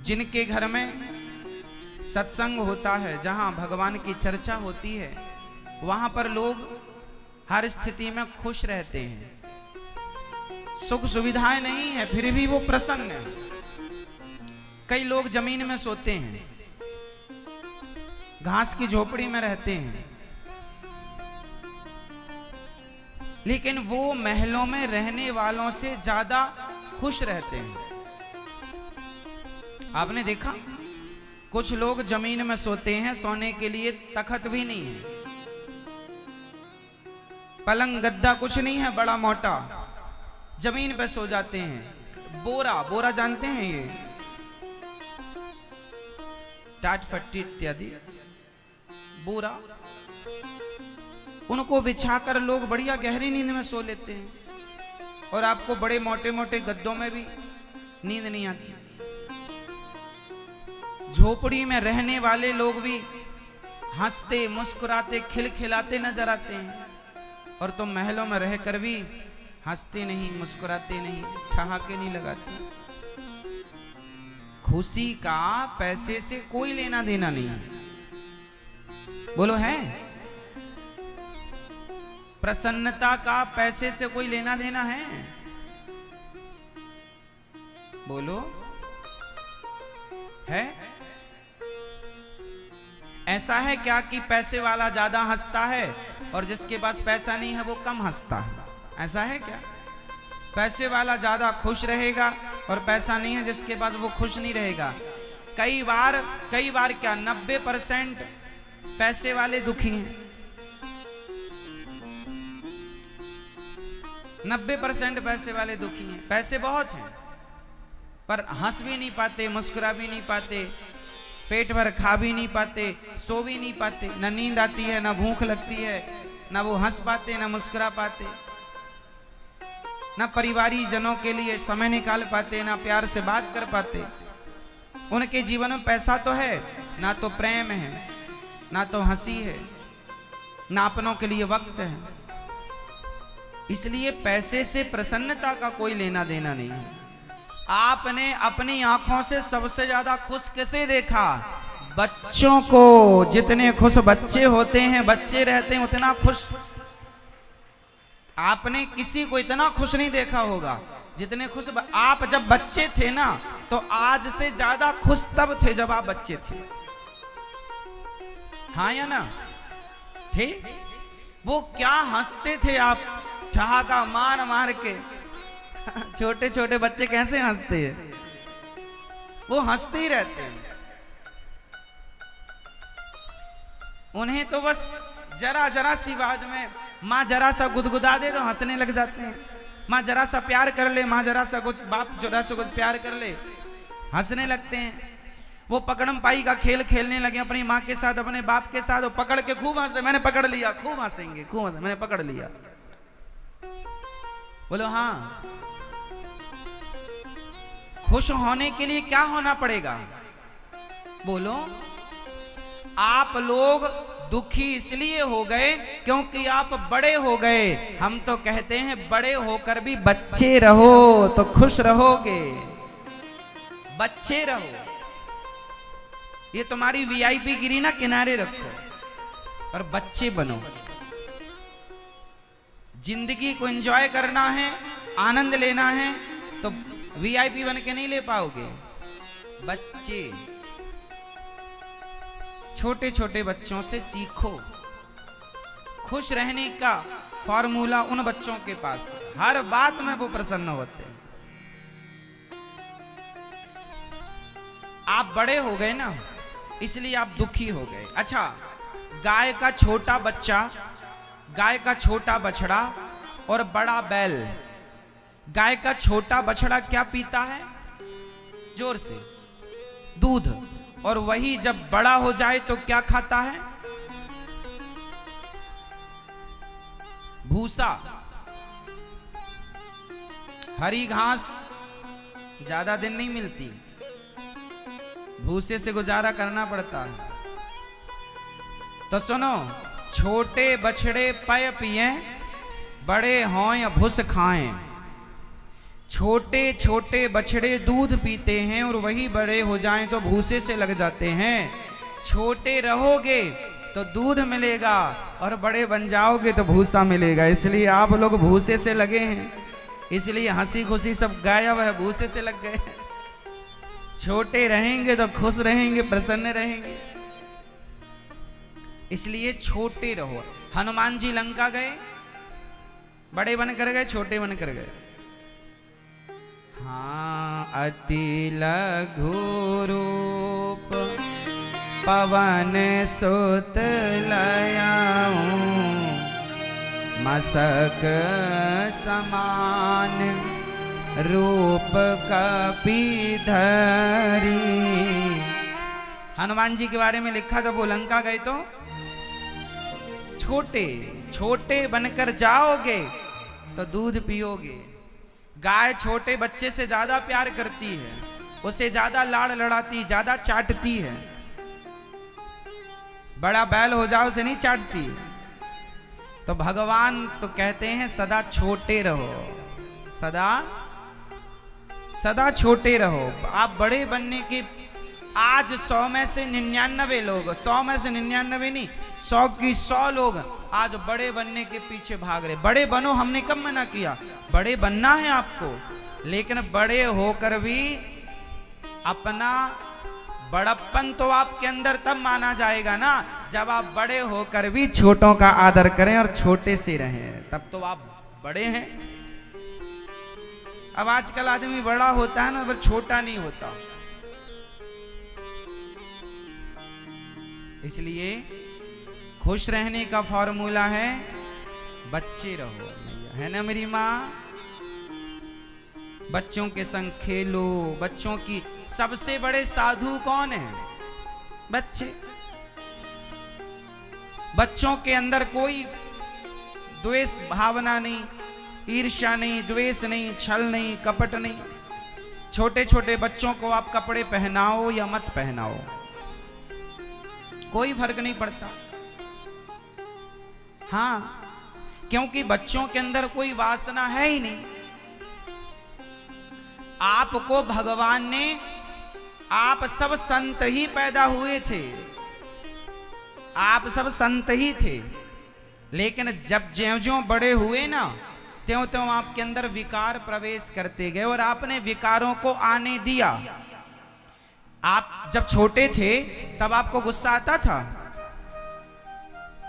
जिनके घर में सत्संग होता है, जहां भगवान की चर्चा होती है, वहां पर लोग हर स्थिति में खुश रहते हैं। सुख सुविधाएं नहीं है फिर भी वो प्रसन्न है। कई लोग जमीन में सोते हैं, घास की झोपड़ी में रहते हैं, लेकिन वो महलों में रहने वालों से ज्यादा खुश रहते हैं। आपने देखा कुछ लोग जमीन में सोते हैं, सोने के लिए तखत भी नहीं है, पलंग गद्दा कुछ नहीं है बड़ा मोटा, जमीन पे सो जाते हैं। बोरा, बोरा जानते हैं, ये टाट फट्टी इत्यादि बोरा, उनको बिछाकर लोग बढ़िया गहरी नींद में सो लेते हैं। और आपको बड़े मोटे मोटे गद्दों में भी नींद नहीं आती। झोपड़ी में रहने वाले लोग भी हंसते मुस्कुराते खिलखिलाते नजर आते हैं, और तुम महलों में रहकर भी हंसते नहीं, मुस्कुराते नहीं, ठहाके नहीं लगाते। खुशी का पैसे से कोई लेना देना नहीं है। बोलो है? प्रसन्नता का पैसे से कोई लेना देना है? बोलो है? ऐसा है क्या कि पैसे वाला ज्यादा हंसता है और जिसके पास पैसा नहीं है वो कम हंसता है? ऐसा है क्या? पैसे वाला ज्यादा खुश रहेगा और पैसा नहीं है जिसके पास वो खुश नहीं रहेगा। कई बार क्या 90% पैसे वाले दुखी हैं। 90% पैसे वाले दुखी हैं। पैसे बहुत हैं पर हंस भी नहीं पाते, मुस्कुरा भी नहीं पाते, पेट भर खा भी नहीं पाते, सो भी नहीं पाते। न नींद आती है, न भूख लगती है, न वो हंस पाते, न मुस्कुरा पाते, न परिवारी जनों के लिए समय निकाल पाते, न प्यार से बात कर पाते। उनके जीवन में पैसा तो है, ना तो प्रेम है, ना तो हंसी है, ना अपनों के लिए वक्त है। इसलिए पैसे से प्रसन्नता का कोई लेना देना नहीं है। आपने अपनी आंखों से सबसे ज्यादा खुश किसे देखा? बच्चों को। जितने खुश बच्चे होते हैं, बच्चे रहते हैं, उतना खुश आपने किसी को इतना खुश नहीं देखा होगा जितने खुश आप जब बच्चे थे ना, तो आज से ज्यादा खुश तब थे जब आप बच्चे थे। हाँ या ना? थे? वो क्या हंसते थे आप, ठहाका मार मार के। छोटे छोटे बच्चे कैसे हंसते हैं? वो हंसते ही रहते हैं। उन्हें तो बस जरा जरा सी बात में माँ जरा सा गुदगुदा दे तो हंसने लग जाते हैं। माँ जरा सा प्यार कर ले, माँ जरा सा कुछ, बाप जरा सा कुछ प्यार कर ले, हंसने लगते हैं। वो पकड़म पाई का खेल खेलने लगे अपनी माँ के साथ, अपने बाप के साथ, वो पकड़ के खूब हंसते। मैंने पकड़ लिया, खूब हंसेंगे, खूब हंसे, मैंने पकड़ लिया। बोलो हाँ। खुश होने के लिए क्या होना पड़ेगा? बोलो। आप लोग दुखी इसलिए हो गए क्योंकि आप बड़े हो गए। हम तो कहते हैं बड़े होकर भी बच्चे रहो तो खुश रहोगे। बच्चे रहो। ये तुम्हारी वीआईपी गिरी ना किनारे रखो और बच्चे बनो। जिंदगी को एंजॉय करना है, आनंद लेना है तो वीआईपी बन के नहीं ले पाओगे। बच्चे, छोटे छोटे बच्चों से सीखो। खुश रहने का फॉर्मूला उन बच्चों के पास, हर बात में वो प्रसन्न होते हैं। आप बड़े हो गए ना, इसलिए आप दुखी हो गए। अच्छा, गाय का छोटा बच्चा, गाय का छोटा बछड़ा और बड़ा बैल। गाय का छोटा बछड़ा क्या पीता है? जोर से, दूध। और वही जब बड़ा हो जाए तो क्या खाता है? भूसा। हरी घास ज्यादा दिन नहीं मिलती, भूसे से गुजारा करना पड़ता है। तो सुनो, छोटे बछड़े पय पिए, बड़े हों या भूस खाएं। छोटे छोटे बछड़े दूध पीते हैं और वही बड़े हो जाएं तो भूसे से लग जाते हैं। छोटे रहोगे तो दूध मिलेगा और बड़े बन जाओगे तो भूसा मिलेगा। इसलिए आप लोग भूसे से लगे हैं, इसलिए हंसी खुशी सब गायब है, भूसे से लग गए। छोटे रहेंगे तो खुश रहेंगे, प्रसन्न रहेंगे। इसलिए छोटे रहो। हनुमान जी लंका गए, बड़े बनकर गए, छोटे बनकर गए। हाँ, अति लघु रूप पवन सुत लयाऊं, मसक समान रूप कपीधरी। हनुमान जी के बारे में लिखा, जब वो लंका गए तो छोटे छोटे बनकर जाओगे तो दूध पियोगे। गाय छोटे बच्चे से ज्यादा प्यार करती है, उसे ज्यादा लाड़ लड़ाती, ज्यादा चाटती है। बड़ा बैल हो जाओ उसे नहीं चाटती। तो भगवान तो कहते हैं सदा छोटे रहो, सदा सदा छोटे रहो। आप बड़े बनने के आज 100 में से 99 लोग, 100 में से 99 नहीं, 100 की 100 लोग आज बड़े बनने के पीछे भाग रहे। बड़े बनो, हमने कब मना किया? बड़े बनना है आपको, लेकिन बड़े होकर भी अपना बड़प्पन तो आपके अंदर तब माना जाएगा ना, जब आप बड़े होकर भी छोटों का आदर करें और छोटे से रहें, तब तो आप बड़े हैं। अब आजकल आदमी बड़ा होता है ना, पर छोटा नहीं होता। इसलिए खुश रहने का फॉर्मूला है बच्चे रहो, है ना मेरी माँ? बच्चों के संग खेलो। बच्चों की सबसे बड़े साधु कौन है? बच्चे। बच्चों के अंदर कोई द्वेष भावना नहीं, ईर्ष्या नहीं, द्वेष नहीं, छल नहीं, कपट नहीं। छोटे छोटे बच्चों को आप कपड़े पहनाओ या मत पहनाओ, कोई फर्क नहीं पड़ता। हाँ, क्योंकि बच्चों के अंदर कोई वासना है ही नहीं। आपको भगवान ने, आप सब संत ही पैदा हुए थे, आप सब संत ही थे, लेकिन जब ज्यों-ज्यों बड़े हुए ना, त्यों-त्यों आपके अंदर विकार प्रवेश करते गए और आपने विकारों को आने दिया। आप जब छोटे थे तब आपको गुस्सा आता था?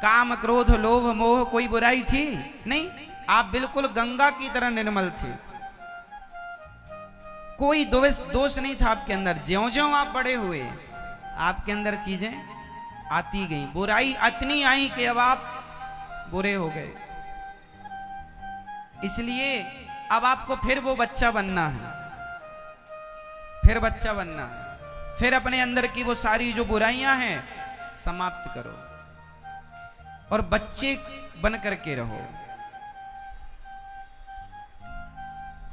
काम, क्रोध, लोभ, मोह कोई बुराई थी? नहीं, आप बिल्कुल गंगा की तरह निर्मल थे, कोई दोष नहीं था आपके अंदर। ज्यों-ज्यों आप बड़े हुए आपके अंदर चीजें आती गई, बुराई इतनी आई कि अब आप बुरे हो गए। इसलिए अब आपको फिर वो बच्चा बनना है, फिर बच्चा बनना है, फिर अपने अंदर की वो सारी जो बुराइयां हैं समाप्त करो और बच्चे बन करके रहो।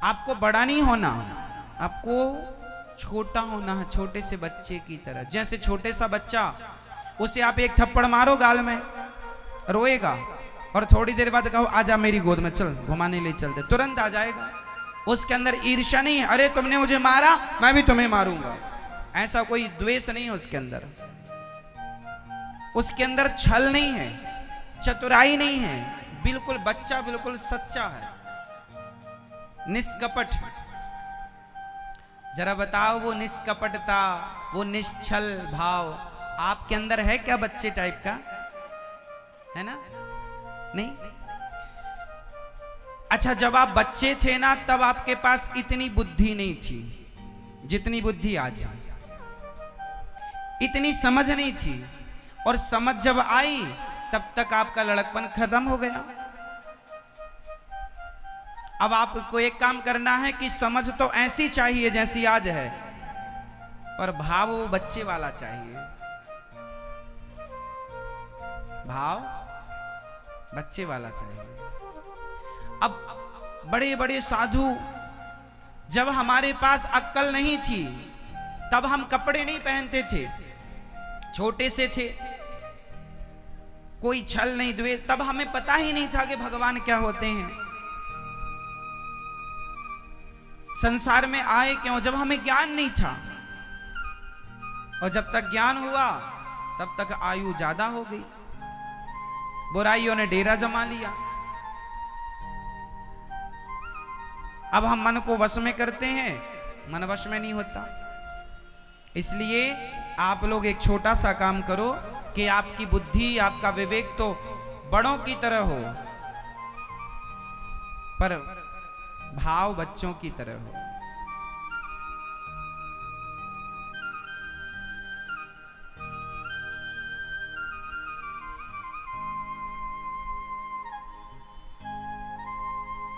आपको बड़ा नहीं होना, आपको छोटा होना है, छोटे से बच्चे की तरह। जैसे छोटे सा बच्चा, उसे आप एक थप्पड़ मारो गाल में, रोएगा, और थोड़ी देर बाद कहो आजा मेरी गोद में, चल घुमाने ले चलते, तुरंत आ जाएगा। उसके अंदर ईर्ष्या नहीं है, अरे तुमने मुझे मारा मैं भी तुम्हें मारूंगा, ऐसा कोई द्वेष नहीं है उसके अंदर। उसके अंदर छल नहीं है, चतुराई नहीं है, बिल्कुल बच्चा बिल्कुल सच्चा है, निष्कपट। जरा बताओ, वो निष्कपटता, वो निश्चल भाव आपके अंदर है क्या? बच्चे टाइप का है ना? नहीं। अच्छा, जब आप बच्चे थे ना, तब आपके पास इतनी बुद्धि नहीं थी जितनी बुद्धि आज है, इतनी समझ नहीं थी, और समझ जब आई तब तक आपका लड़कपन खत्म हो गया। अब आपको एक काम करना है कि समझ तो ऐसी चाहिए जैसी आज है, पर भाव वो बच्चे वाला चाहिए, भाव बच्चे वाला चाहिए। अब बड़े बड़े साधु, जब हमारे पास अक्ल नहीं थी तब हम कपड़े नहीं पहनते थे, छोटे से थे, कोई छल नहीं, द्वेष, तब हमें पता ही नहीं था कि भगवान क्या होते हैं। संसार में आए क्यों? जब हमें ज्ञान नहीं था, और जब तक ज्ञान हुआ तब तक आयु ज्यादा हो गई, बुराइयों ने डेरा जमा लिया। अब हम मन को वश में करते हैं, मन वश में नहीं होता। इसलिए आप लोग एक छोटा सा काम करो कि आपकी बुद्धि, आपका विवेक तो बड़ों की तरह हो, पर भाव बच्चों की तरह हो।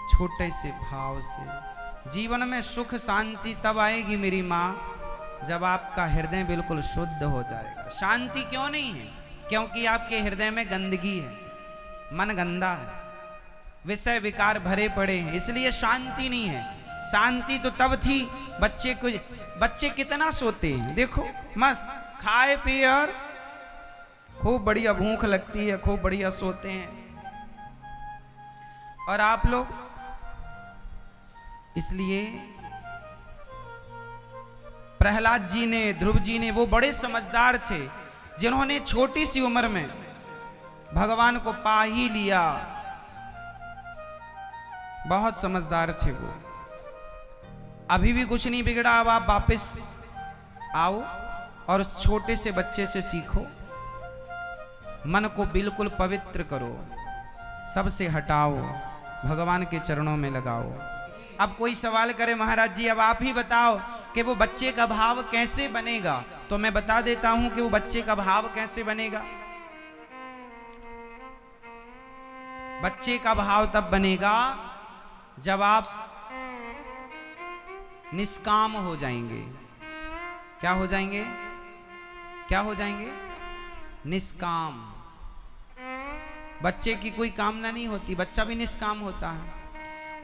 छोटे से भाव से जीवन में सुख शांति तब आएगी मेरी माँ, जब आपका हृदय बिल्कुल शुद्ध हो जाएगा। शांति क्यों नहीं है? क्योंकि आपके हृदय में गंदगी है, मन गंदा है, विषय विकार भरे पड़े हैं, इसलिए शांति नहीं है। शांति तो तब थी, बच्चे कितना सोते हैं, देखो मस्त खाए पिए और खूब बढ़िया भूख लगती है, खूब बढ़िया सोते हैं। और आप लोग, इसलिए प्रहलाद जी ने, ध्रुव जी ने, वो बड़े समझदार थे जिन्होंने छोटी सी उम्र में भगवान को पा ही लिया। बहुत समझदार थे वो। अभी भी कुछ नहीं बिगड़ा, अब आप वापस आओ और छोटे से बच्चे से सीखो, मन को बिल्कुल पवित्र करो, सबसे हटाओ, भगवान के चरणों में लगाओ। अब कोई सवाल करे, महाराज जी अब आप ही बताओ कि वो बच्चे का भाव कैसे बनेगा, तो मैं बता देता हूं कि वो बच्चे का भाव कैसे बनेगा। बच्चे का भाव तब बनेगा जब आप निष्काम हो जाएंगे। क्या हो जाएंगे? क्या हो जाएंगे? निष्काम। बच्चे की कोई कामना नहीं होती, बच्चा भी निष्काम होता है।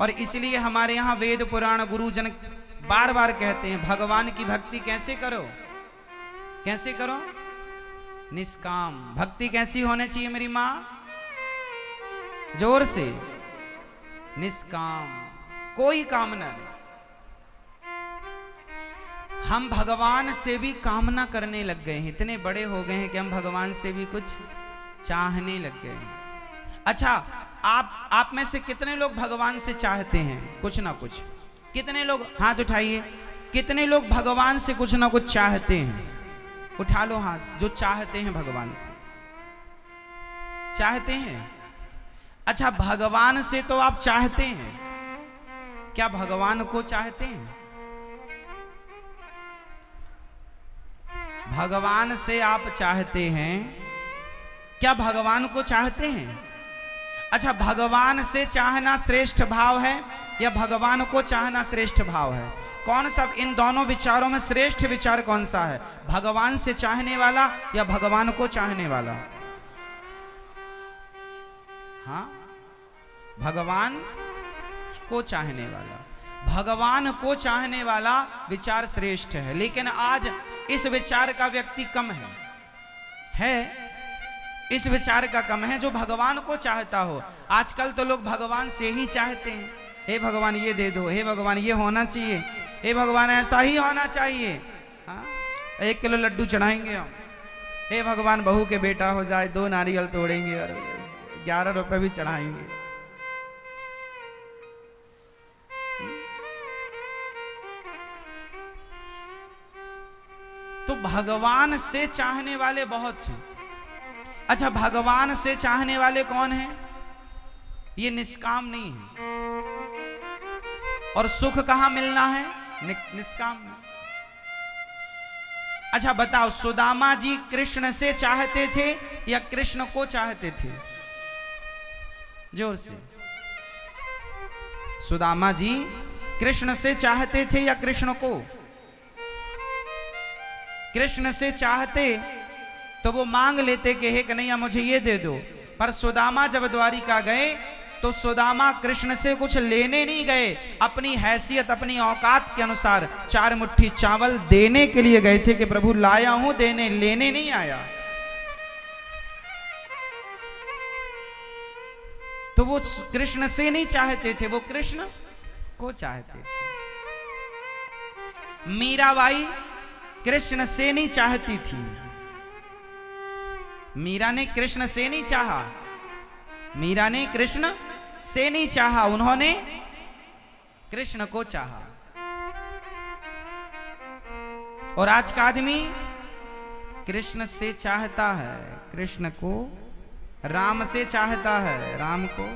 और इसलिए हमारे यहाँ वेद पुराण गुरुजन बार बार कहते हैं, भगवान की भक्ति कैसे करो? कैसे करो? निष्काम। भक्ति कैसी होनी चाहिए मेरी माँ? जोर से, निष्काम, कोई कामना नहीं। हम भगवान से भी कामना करने लग गए हैं, इतने बड़े हो गए हैं कि हम भगवान से भी कुछ चाहने लग गए हैं। अच्छा, आप में से कितने लोग भगवान से चाहते हैं कुछ ना कुछ? कितने लोग हाथ उठाइए, कितने लोग भगवान से कुछ ना कुछ चाहते हैं? उठा लो हाथ जो चाहते हैं भगवान से। चाहते हैं? अच्छा, भगवान से तो आप चाहते हैं, क्या भगवान को चाहते हैं? भगवान से आप चाहते हैं, क्या भगवान को चाहते हैं? अच्छा, भगवान से चाहना श्रेष्ठ भाव है या भगवान को चाहना श्रेष्ठ भाव है? कौन सा इन दोनों विचारों में श्रेष्ठ विचार कौन सा है? भगवान से चाहने वाला या भगवान को चाहने वाला? हाँ, भगवान को चाहने वाला। भगवान को चाहने वाला विचार श्रेष्ठ है, लेकिन आज इस विचार का व्यक्ति कम है, इस विचार का कम है जो भगवान को चाहता हो। आजकल तो लोग भगवान से ही चाहते हैं, हे भगवान ये दे दो, हे भगवान ये होना चाहिए, हे भगवान ऐसा ही होना चाहिए। हाँ, 1 किलो लड्डू चढ़ाएंगे हम, हे भगवान बहू के बेटा हो जाए, 2 नारियल तोड़ेंगे और 11 रुपए भी चढ़ाएंगे। तो भगवान से चाहने वाले बहुत हैं। अच्छा, भगवान से चाहने वाले कौन हैं? ये निष्काम नहीं है। और सुख कहां मिलना है? निष्काम में। अच्छा बताओ, सुदामा जी कृष्ण से चाहते थे या कृष्ण को चाहते थे? जोर से। सुदामा जी कृष्ण से चाहते थे या कृष्ण को? कृष्ण से चाहते तो वो मांग लेते कि हे कन्हैया मुझे ये दे दो। पर सुदामा जब द्वारिका गए तो सुदामा कृष्ण से कुछ लेने नहीं गए, अपनी हैसियत अपनी औकात के अनुसार 4 मुट्ठी चावल देने के लिए गए थे कि प्रभु लाया हूं देने, लेने नहीं आया। तो वो कृष्ण से नहीं चाहते थे, वो कृष्ण को चाहते थे। मीराबाई कृष्ण से नहीं चाहती थी। मीरा ने कृष्ण से नहीं चाहा, मीरा ने कृष्ण से नहीं चाहा, उन्होंने कृष्ण को चाहा। और आज का आदमी कृष्ण से चाहता है कृष्ण को, राम से चाहता है राम को।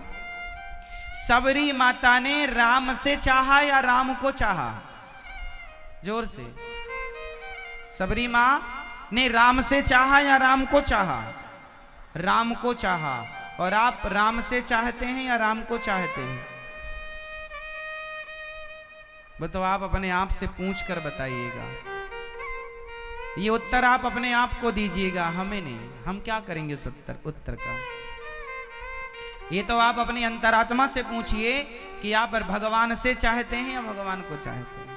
सबरी माता ने राम से चाहा या राम को चाहा? जोर से। सबरी मां ने राम से चाहा या राम को चाहा? राम को चाहा। और आप राम से चाहते हैं या राम को चाहते हैं? वो तो आप अपने आप से पूछ कर बताइएगा। ये उत्तर आप अपने आप को दीजिएगा, हमें नहीं। हम क्या करेंगे उस उत्तर का? ये तो आप अपनी अंतरात्मा से पूछिए कि आप भगवान से चाहते हैं या भगवान को चाहते हैं।